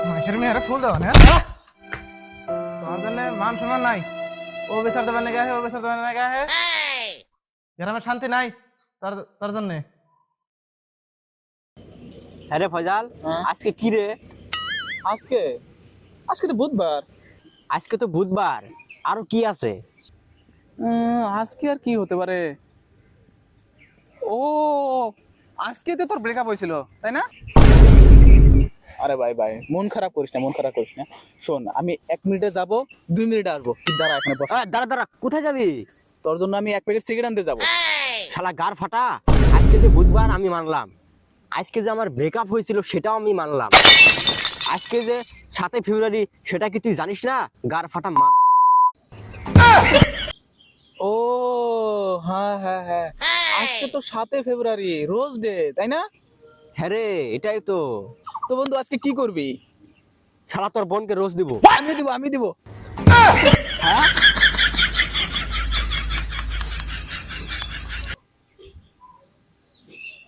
মানুষের মেয়েরা ফুল দেওয়া না তোমার জন্য মান সম্মান নাই। ও বেচার দেবেন না গায়ে, ও বেচার দেবেন না গায়ে, গ্রামের শান্তি নাই তোর তোর জন্য। হ্যাঁ রে ফয়জাল, আজকে কি রে? আজকে আজকে তো বুধবার। আজকে তো বুধবার, আরো কি আছে? আজকে আর কি হতে পারে? ও, আজকে তো তোর ব্রেকআপ হয়েছিল তাই না? আরে ভাই ভাই, মন খারাপ করিস না, মন খারাপ করিস না। শোন, আমি 1 মিনিটে যাব, 2 মিনিটে আসবো। তুই দাঁড়া, এখানে বস। দাঁড়া দাঁড়া, কোথায় যাবি? তোর জন্য আমি 1 প্যাকেট সিগারেট আনতে যাবো। শালা গার ফাটা, আজকে যে বুধবার আমি মানলাম, আজকে যে আমার ব্রেকআপ হয়েছিল সেটাও আমি মানলাম, আজকে যে 7 ফেব্রুয়ারি সেটা কি তুই জানিস না? গার ফাটা মাথা। ও হ্যাঁ হ্যাঁ হ্যাঁ, আজকে তো 7 ফেব্রুয়ারি, রোজ ডে তাই না? হ্যাঁ রে, এটাই তো। তো বন্ধু আজকে কি করবি? শালা তোর বোনকে রোজ দিব। আমি দিব। হ্যাঁ,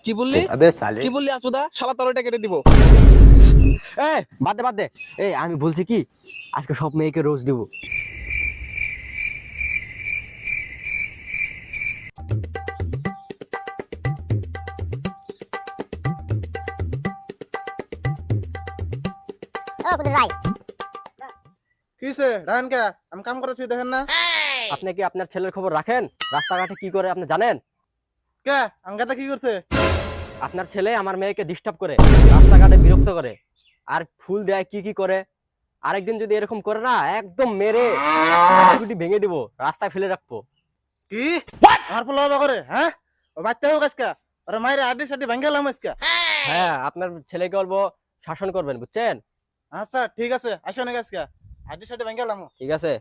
কি বললি? अबे साले কি বললি আসুদা? শালা তোর ওটা কেটে দিব। বাদ দে বাদ দে। আমি বলছি কি, আজকে সব মেয়েকে রোজ দিব। কিসে রায়ন কে? আমি কাম করেছি দেখেন না? আপনি কি আপনার ছেলের খবর রাখেন? রাস্তাঘাটে কি করে আপনি জানেন? কে আঙ্গাটা কি করছে? আপনার ছেলে আমার মেয়েকে ডিস্টার্ব করে, রাস্তাঘাটে বিরক্ত করে, আর ফুল দেয় কি কি করে। আরেকদিন যদি এরকম করে না, একদম মেরে হাড্ডি ভেঙে দিব, রাস্তায় ফেলে রাখবো। কি আমার ফুল হবা করে? হ্যাঁ, ও বাচ্চা হোক আজকে, ওরা মায়ের আড্ডি সাড্ডি ভাঙ্গালাম আজকে। হ্যাঁ, আপনার ছেলেকে বলবো শাসন করবেন, বুঝছেন? আচ্ছা ঠিক আছে, আসো নাকি আজকে আড্ডি সাড্ডি ভাঙ্গালাম। ঠিক আছে।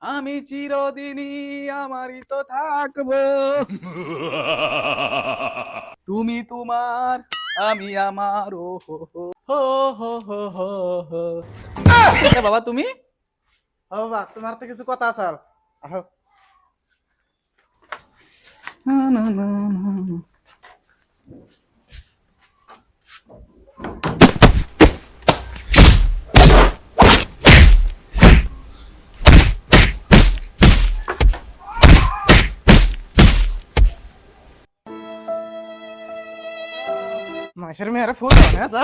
আমি চিরদিনই আমারই তো থাকবো, তুমি তোমার আমি আমার। ও হো হো হো হো হো হো হো। এ বাবা তুমি? ও বাবা, তোমার তো কিছু কথা আসাল, আহো। না, না, না, না। মানুষের মেয়েরা ফুল দেওয়া না যা,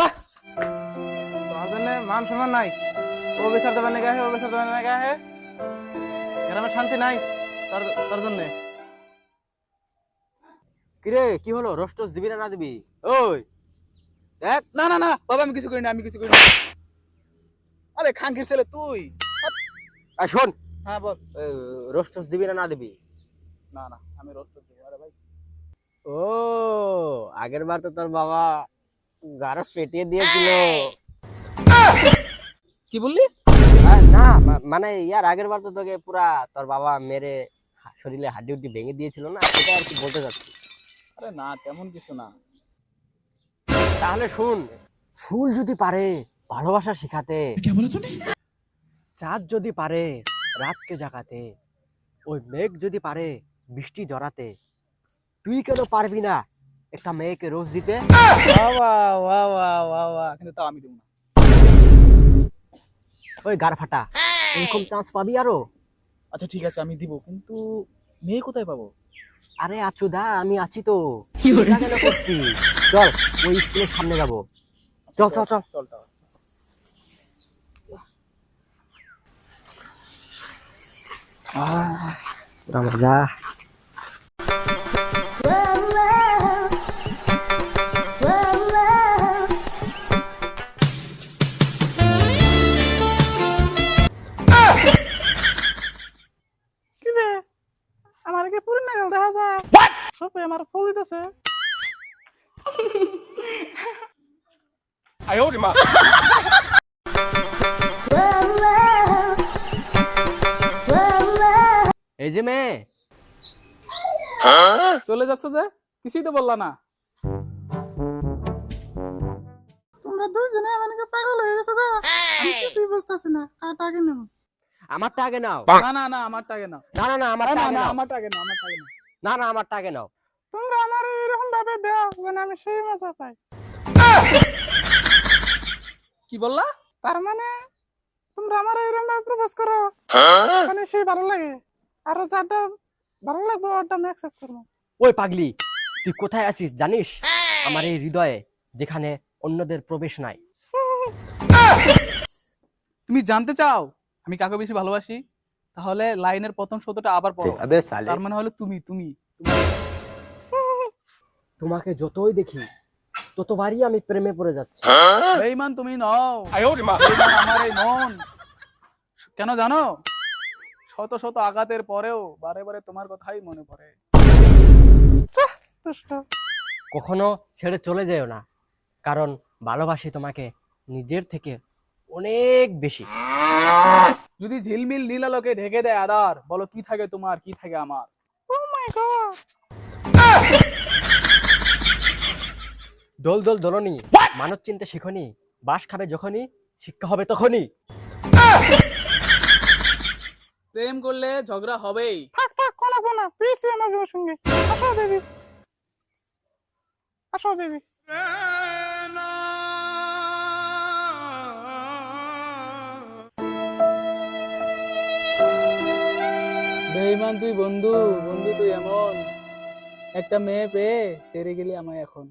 তোমার জন্য মান সম্মান নাই। ও বেচার দেবেন না গায়ে, ও বেচার দেবেন না গায়ে, গ্রামের শান্তি নাই তোর তোর জন্য। কিরে, কি হলো? রোস্টস দিবি না না দিবি? ওই দেখ। না না না বাবা, আমি কিছু করি না, আমি কিছু করি না। আরে খাঙ্কির ছেলে তুই। শোন, হ্যাঁ বল। রোস্টস দিবি না না দিবি? না না, আমি রোস্ট দেবো। আরে ভাই, ও, আগের বার তো তোর বাবা গারো ফেটিয়ে দিয়েছিল। কি বললি? না, মানে ইয়ার আগের বার তো তোকে পুরা তোর বাবা মেরে শরীরে হাড্ডি উড্ডি ভেঙে দিয়েছিল না, সেটা আর কি বলতে চাচ্ছি। আরে না, তেমন কিছু না। তাহলে শুন, ফুল যদি পারে ভালোবাসা শিখাতে, চাঁদ যদি পারে রাতকে জাগাতে, ওই মেঘ যদি পারে বৃষ্টি জড়াতে, তুই কেন পারবি না একটা মেয়েকে রোজ দিতে? বাবা বাবা বাবা, কিন্তু তাও আমি দেবো না। ওই গার ফাটা, এরকম চান্স পাবি আরো? আচ্ছা ঠিক আছে, আমি দিব, কিন্তু মেয়ে কোথায় পাবো? আরে আচুদা, আমি আছি তো। চিন্তা কেন করছিস? চল, ওই স্কুলের সামনে যাবো। চল চল চল। চল চল। মজা। কি রে, আমার কি পুরো নাগাল দেখা যায়? সবে আমার ফুল দিতেছে। এই যে মেয়ে, চলে যাচ্ছ যে? কিছুই তো বললা না। তোমরা দুইজনে আমাকে পাগল হয়ে গেছো গো, আমি কিছুই বুঝতেছি না। কাটা আগে নেব? আমারটা আগে নাও। না না না, আমারটা আগে নাও। না না না, আমারটা না আগে না, নাও। আমারটা আগে নাও, আমারটা আগে নাও। না না, আমারটা আগে নাও। তোমরা আমার এরকম ভাবে দাও যেন আমি সেই মজা পাই। কি বললা? তার মানে তোমরা আমার এরকম ভাবে প্রপোজ করো মানে সেই ভালো লাগে, আর যারটা ভালো লাগবে ওটা আমি অ্যাকসেপ্ট করবো। ওই পাগলি, তুই কোথায় আছিস জানিস? আমার এই হৃদয়ে, যেখানে অন্যদের প্রবেশ নাই। তুমি জানতে চাও আমি কাকে বেশি ভালোবাসি? তাহলে লাইনের প্রথম শব্দটা আবার পড়ো। তার মানে হলো তুমি তুমি তোমাকে যতই দেখি ততবারই আমি প্রেমে পড়ে যাচ্ছি। বেঈমান তুমি নও, বেঈমান আমার এই মন। কেন জানো? শত শত আঘাতের পরেও বারে বারে তোমার কথাই মনে পড়ে। দুষ্ট। কখনো ছেড়ে চলে যেও না, কারণ ভালোবাসি তোমাকে নিজের থেকে অনেক বেশি। যদি ঝিলমিল নীল আলোকে ঢেকে দেয় আধার, বলো কি থাকে তোমার, কি থাকে আমার? ও মাই গড। দোল দোল দোলনি, মানব চিনতে শিখনি, বাস খাবে যখনই, শিক্ষা হবে তখনই। প্রেম করলে ঝগড়া হবেই। থাক থাক কোন লাগবো না, পেয়েছি আমার জীবনের সঙ্গে। আসো বেবি, আসো বেবি। বেঈমান তুই বন্ধু, বন্ধু তুই এমন একটা মেয়ে পেয়ে সেরে গেলি আমায় এখন।